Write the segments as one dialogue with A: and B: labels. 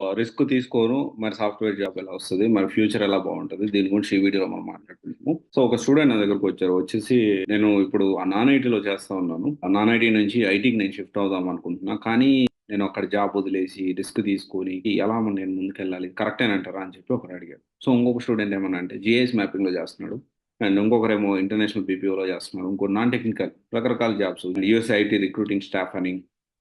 A: Risk తీసుకోను. మరి software job ఎలా వస్తది? మరి ఫ్యూచర్ ఎలా బావుంటది? దీని గురించి ఈ వీడియోలో మనం మాట్లాడుకుందాము. సో, ఒక స్టూడెంట్ నా దగ్గరకొచ్చారు. వచ్చేసి నేను ఇప్పుడు నాన్ ఐటీలో చేస్తా ఉన్నాను. నాన్ ఐటీ నుంచి ఐటీకి నేను షిఫ్ట్ అవుదాం అనుకుంటున్నా. కానీ నేను అక్కడ జాబ్ వదిలేసి రిస్క్ తీసుకొని ఎలా నేను ముందుకెళ్ళాలి? కరెక్టేనంటారా? అని చెప్పి ఒకరు అడిగారు. సో, ఇంకొక స్టూడెంట్ ఏమన్నా అంటే జీఐఎస్ మ్యాపింగ్‌లో చేస్తున్నాడు. అండ్ ఇంకొకరేమో ఇంటర్నేషనల్ బీపీఓలో చేస్తున్నారు. ఇంకోటి నాన్ టెక్నికల్ రకరకాల jobs US IT recruiting staff అని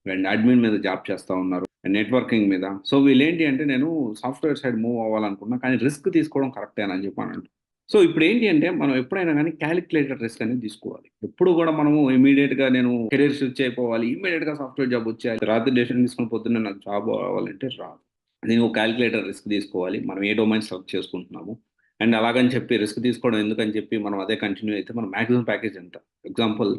A: అండ్ అడ్మిన్ మీద జాబ్ చేస్తా ఉన్నారు. నెట్వర్కింగ్ మీద. సో, వీళ్ళేంటి అంటే నేను సాఫ్ట్‌వేర్ సైడ్ మూవ్ అవ్వాలనుకున్నా. కానీ రిస్క్ తీసుకోవడం కరెక్టేనా అని చెప్పి అనంటు. సో, ఇప్పుడేంటి అంటే మనం ఎప్పుడైనా గాని కాలిక్యులేటెడ్ రిస్క్ అనేది తీసుకోవాలి. ఎప్పుడు గూడా మనము ఇమ్మీడియేట్‌గా నేను కెరియర్ స్విచ్ అయిపోవాలి. ఇమ్మీడియేట్‌గా సాఫ్ట్‌వేర్ జాబ్ వచ్చేయాలి. రాత్రి డెసిషన్ తీసుకొని పొద్దున్నే నాకు జాబ్ రావాలంటే రాదు. నేను ఒక కాలిక్యులేటర్ రిస్క్ తీసుకోవాలి. మనం ఏ డొమైన్ సెలెక్ట్ చేసుకుంటున్నాము. అండ్ అలాగని చెప్పి రిస్క్ తీసుకోవడం ఎందుకని చెప్పి మనం అదే కంటిన్యూ అయితే మన మాక్సిమం ప్యాకేజ్ ఎంత? ఎగ్జాంపుల్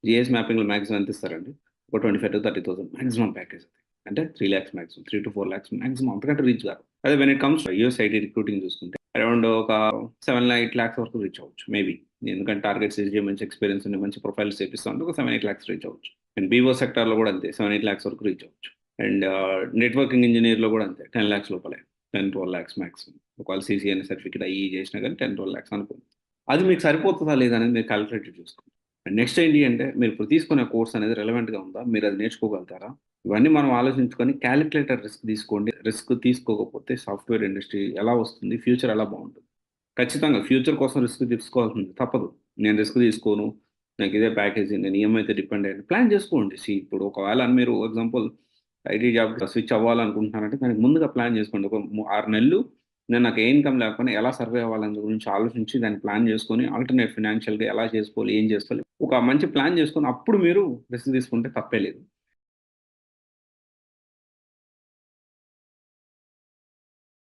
A: జీఎస్ మ్యాపింగ్‌లో మాక్సిమం ఎంత ఇస్తారండి? ఒక 25,000-30,000 మాక్సిమం ప్యాకేజ్ అది. అంటే 3,00,000 మాక్సిమం. 3-4,00,000 మాక్సిమం అంతకంటే రీచ్ కాదు. అదే when it comes US IT recruiting చూసుకుంటే అరౌండ్ ఒక 7,00,000-8,00,000 వరకు రీచ్ అవ్వచ్చు. మేబీ. ఎందుకంటే టార్గెట్స్ ఈజీగా మంచి ఎక్స్‌పీరియన్స్ ఉండి మంచి ప్రొఫైల్స్ చేపిస్తా ఉంటే ఒక 7,00,000-8,00,000 రీచ్ అవ్వచ్చు. అండ్ బీఓ సెక్టార్‌లో కూడా అంతే 7,00,000-8,00,000 వరకు రీచ్ అవ్వచ్చు. అండ్ నెట్వర్కింగ్ ఇంజినీర్‌లో కూడా అంతే 10,00,000 లోపలే. 10-12,00,000 మాక్సిమం. ఒకవేళ సీసీఎన్ఏ సర్టిఫికేట్ అయ్యి చేసినా గాని 10-12,00,000 అనుకోండి. అది మీకు సరిపోతదా లేదా అనేది మీరు కాలిక్యులేట్ చేసుకోండి. అండ్ నెక్స్ట్ ఏంటి అంటే మీరు ఇప్పుడు తీసుకునే కోర్స్ అనేది రెలెవెంట్‌గా ఉందా? మీరది నేర్చుకోగలుగుతారా? ఇవన్నీ మనం ఆలోచించుకొని కాలిక్యులేటర్ రిస్క్ తీసుకోండి. రిస్క్ తీసుకోకపోతే సాఫ్ట్‌వేర్ ఇండస్ట్రీ ఎలా వస్తుంది? ఫ్యూచర్ ఎలా బావుంటుంది? ఖచ్చితంగా ఫ్యూచర్ కోసం రిస్క్ తీసుకోవాల్సింది తప్పదు. నేను రిస్క్ తీసుకోను. నాకిదే ప్యాకేజీ. నేను ఈఎంఐతో డిపెండ్ అయ్యాను. ప్లాన్ చేసుకోండి. ఇప్పుడు ఒకవేళ మీరు ఎగ్జాంపుల్ ఐటీ జాబ్‌కి స్విచ్ అవ్వాలనుకుంటున్నారంటే దానికి ముందుగా ప్లాన్ చేసుకోండి. ఒక 6 నెలలు నాకు ఏ ఇన్‌కమ్ లేకపోయినా ఎలా సర్వైవ్ అవ్వాలని గురించి ఆలోచించి దాన్ని ప్లాన్ చేసుకొని ఆల్టర్‌నేట్ ఫైనాన్షియల్‌గా ఎలా చేసుకోవాలి? ఏం చేసుకోవాలి? ఒక మంచి ప్లాన్ చేసుకొని అప్పుడు మీరు రిస్క్ తీసుకుంటే తప్పే లేదు.